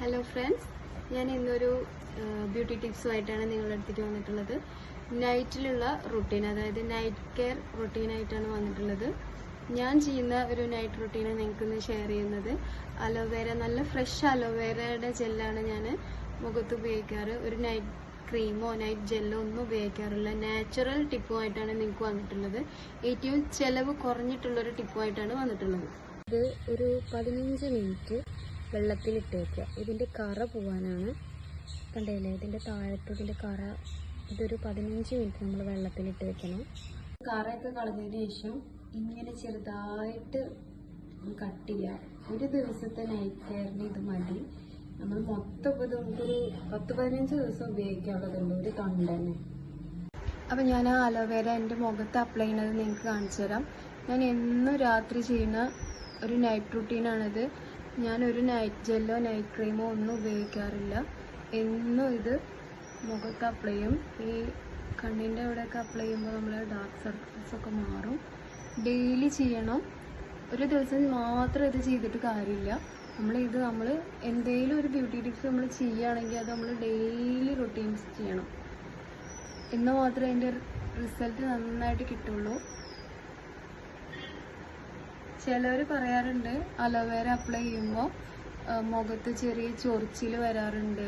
Hello friends, ഞാൻ ഇന്നൊരു beauty ടിപ്സുമായിട്ടാണ് നിങ്ങളുടെ അടുത്തേക്ക് വന്നിട്ടുള്ളത്. നൈറ്റിലുള്ള റുട്ടീൻ, അതായത് നൈറ്റ് കെയർ റുട്ടീനായിട്ടാണ് വന്നിട്ടുള്ളത്. ഞാൻ ചെയ്യുന്ന ഒരു നൈറ്റ് റുട്ടീനാണ് നിങ്ങൾക്കിന്ന് ഷെയർ ചെയ്യുന്നത്. അലോവേര, നല്ല ഫ്രഷ് അലോവേരയുടെ ജെല്ലാണ് ഞാൻ മുഖത്ത് ഉപയോഗിക്കാറ്. ഒരു നൈറ്റ് ക്രീമോ നൈറ്റ് ജെല്ലോ ഒന്നും ഉപയോഗിക്കാറില്ല. നാച്ചുറൽ ടിപ്പുമായിട്ടാണ് നിങ്ങൾക്ക് വന്നിട്ടുള്ളത്. ഏറ്റവും ചിലവ് കുറഞ്ഞിട്ടുള്ളൊരു ടിപ്പുമായിട്ടാണ് വന്നിട്ടുള്ളത്. ഇത് ഒരു 15 മിനിറ്റ് വെള്ളത്തിലിട്ട് വയ്ക്കുക. ഇതിൻ്റെ കറ പോകാനാണ്. കണ്ടില്ലേ, ഇതിൻ്റെ താഴത്തോട്ടിൻ്റെ കറ. ഇതൊരു 15 മിനിറ്റ് നമ്മൾ വെള്ളത്തിലിട്ട് വെക്കണം. കറയൊക്കെ കളഞ്ഞതിന് ശേഷം ഇങ്ങനെ ചെറുതായിട്ട് കട്ട് ചെയ്യുക. ഒരു ദിവസത്തെ നൈറ്റ് കെയറിന് ഇത് മതി. നമ്മൾ മൊത്തം ഇത് നമുക്കൊരു 10-15 ദിവസം ഉപയോഗിക്കാനുള്ളതുണ്ട് ഒരു തണ്ടന്നെ. അപ്പം ഞാൻ ആ അലോവേര എൻ്റെ മുഖത്ത് അപ്ലൈ ചെയ്യുന്നത് നിങ്ങൾക്ക് കാണിച്ചു തരാം. ഞാൻ എന്നും രാത്രി ചെയ്യുന്ന ഒരു നൈറ്റ് റുട്ടീനാണിത്. ഞാനൊരു നൈറ്റ് ജെല്ലോ നൈറ്റ് ക്രീമോ ഒന്നും ഉപയോഗിക്കാറില്ല. എന്നും ഇത് മുഖത്ത് അപ്ലൈ ചെയ്യും. ഈ കണ്ണിൻ്റെ അവിടെയൊക്കെ അപ്ലൈ ചെയ്യുമ്പോൾ നമ്മൾ ഡാർക്ക് സർക്കിൾസൊക്കെ മാറും. ഡെയിലി ചെയ്യണം. ഒരു ദിവസം മാത്രം ഇത് ചെയ്തിട്ട് കാര്യമില്ല. നമ്മൾ എന്തെങ്കിലും ഒരു ബ്യൂട്ടി ടിപ്സ് നമ്മൾ ചെയ്യുകയാണെങ്കിൽ അത് നമ്മൾ ഡെയിലി റുട്ടീൻസ് ചെയ്യണം. എന്നാൽ മാത്രമേ അതിൻ്റെ റിസൾട്ട് നന്നായിട്ട് കിട്ടുള്ളൂ. ചിലവർ പറയാറുണ്ട് അലോവേര അപ്ലൈ ചെയ്യുമ്പോൾ മുഖത്ത് ചെറിയ ചൊറിച്ചിൽ വരാറുണ്ട്,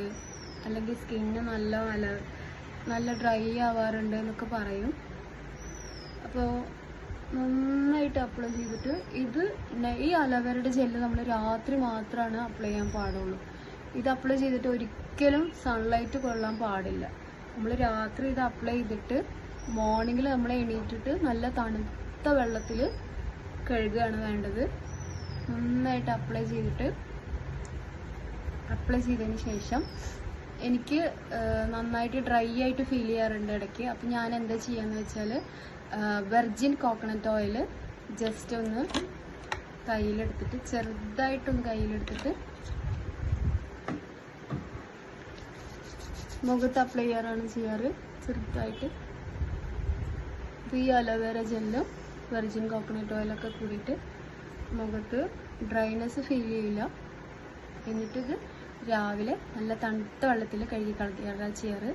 അല്ലെങ്കിൽ സ്കിന്ന് നല്ല ഡ്രൈ ആവാറുണ്ട് എന്നൊക്കെ പറയും. അപ്പോൾ നന്നായിട്ട് അപ്ലൈ ചെയ്തിട്ട് ഈ അലോവേരയുടെ ജെല്ല് നമ്മൾ രാത്രി മാത്രമാണ് അപ്ലൈ ചെയ്യാൻ പാടുള്ളൂ. ഇത് അപ്ലൈ ചെയ്തിട്ട് ഒരിക്കലും സൺലൈറ്റ് കൊള്ളാൻ പാടില്ല. നമ്മൾ രാത്രി ഇത് അപ്ലൈ ചെയ്തിട്ട് മോർണിംഗിൽ നമ്മൾ എണീറ്റിട്ട് നല്ല തണുത്ത വെള്ളത്തിൽ കഴുകുകയാണ് വേണ്ടത്. നന്നായിട്ട് അപ്ലൈ ചെയ്തതിന് ശേഷം എനിക്ക് നന്നായിട്ട് ഡ്രൈ ആയിട്ട് ഫീൽ ചെയ്യാറുണ്ട് ഇടയ്ക്ക്. അപ്പം ഞാൻ എന്താ ചെയ്യാന്ന് വെച്ചാൽ വെർജിൻ കോക്കനട്ട് ഓയിൽ ജസ്റ്റ് ഒന്ന് ചെറുതായിട്ടൊന്ന് കയ്യിലെടുത്തിട്ട് മുഖത്ത് അപ്ലൈ ചെയ്യാറ് ചെറുതായിട്ട്. അപ്പോൾ ഈ അലോവേര ജെല്ലും വെർജിൻ കോക്കനട്ട് ഓയിലൊക്കെ കൂടിയിട്ട് മുഖത്ത് ഡ്രൈനെസ് ഫീൽ ചെയ്യില്ല. എന്നിട്ടിത് രാവിലെ നല്ല തണുത്ത വെള്ളത്തിൽ കഴുകി കളയാറാണ് ചെയ്യാറ്.